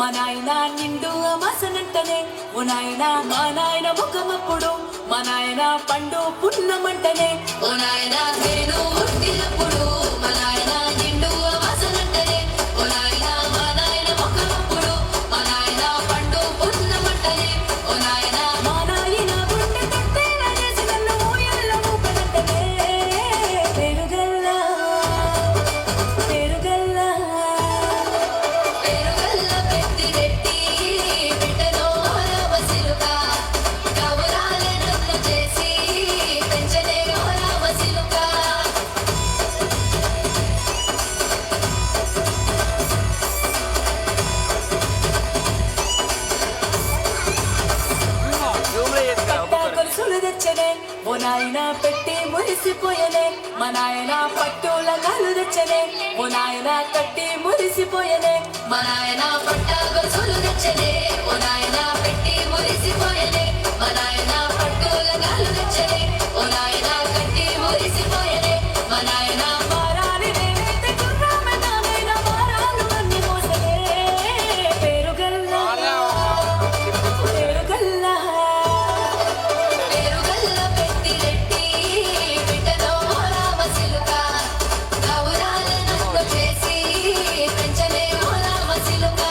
మా నాయన నిండు అమాసనంటనే ఓ నాయన మా నాయన ముఖమప్పుడు మా నాయన పండు పున్నమంటనే ఓ నాయన నేను పుట్టినప్పుడు మా నాయన నిండు అమాసనంటనే ఓ నాయన మా నాయన ముఖమప్పుడు మా నాయన పండు పున్నమంటనే ఓ నాయన మా నాయన గుండె తట్టేలా చేసి నన్ను ఊయల్ల ఊపనంటనే పేరుగల్లా పేరుగల్లా పేరుగల్ల పెద్దిరెడ్డి బిడ్డలో రామసిలుక కవురాలే నన్ను చేసి పెంచలే రామసిలుక గొలుసులు తెచ్చనే ఓ నాయన పెట్టి మురిసిపోయనే మా నాయన పట్టుల కాలు తెచ్చనే ఓ నాయన కట్టి మురిసిపోయనే మా నాయన పట్ట గొలుసులు తెచ్చనే ఓ నాయన పెట్టి మురిసిపోయనే మా నాయన పట్టుల కాలు తెచ్చనే ఓ నాయన కట్టి మురిసిపోయనే మా నాయన మారాలి నేనైతే గుర్రమే నాయన మారాలు అన్ని మోసనే పేరుగల్లా పేరుగల్లా పేరుగల్ల పెద్దిరెడ్డి బిడ్డలో రామసిలుక కవురాలే నన్ను చేసి పెంచలే రామసిలుక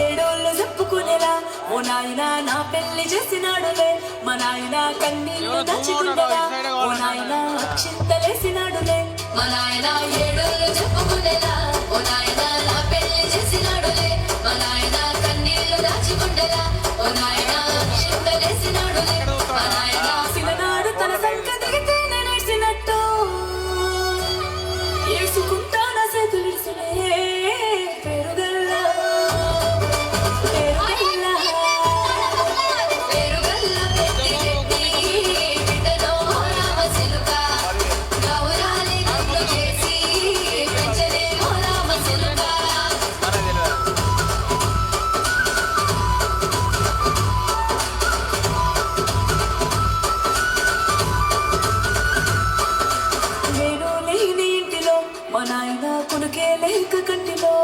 ఏడోళ్ళు చెప్పుకునేలా ఓ నాయన నా పెళ్లి చేసినాడులే మా నాయన కన్నీళ్ళు దాచుకుండగా ఓ నాయన అక్షింతలేసినాడులే మా నాయన ఏడోళ్ళు చెప్పుకునేలా ఓ నాయన నా పెళ్లి చేసినాడులే మా నాయన కన్నీళ్ళు దాచుకుండగా ఓ నాయన అక్షింతలేసినాడులే మా నాయన సిననాడు తన సంక దిగితే నేనేసినట్టు ఏసుకుంటాన చేతులిసినే పేరుగల్లా పేరుగల్లా పేరుగల్ల పెద్దిరెడ్డి బిడ్డలో రామసిలుక కవురాలే నన్ను చేసి పెంచలే రామసిలుక నేను లేని ఇంటిలో మా నాయన కొనుకే లేక కంటిలో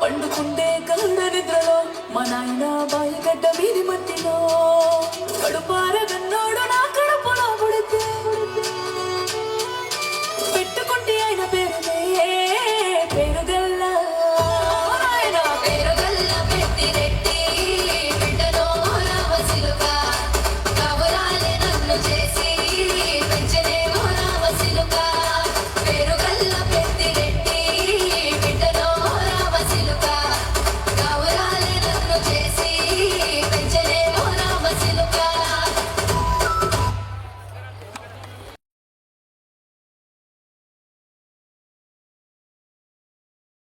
పండుకుండే కళ్ళ నిద్రలో మా నాయన బాయిగడ్డ మీది మట్టిలో కడుపారగన్న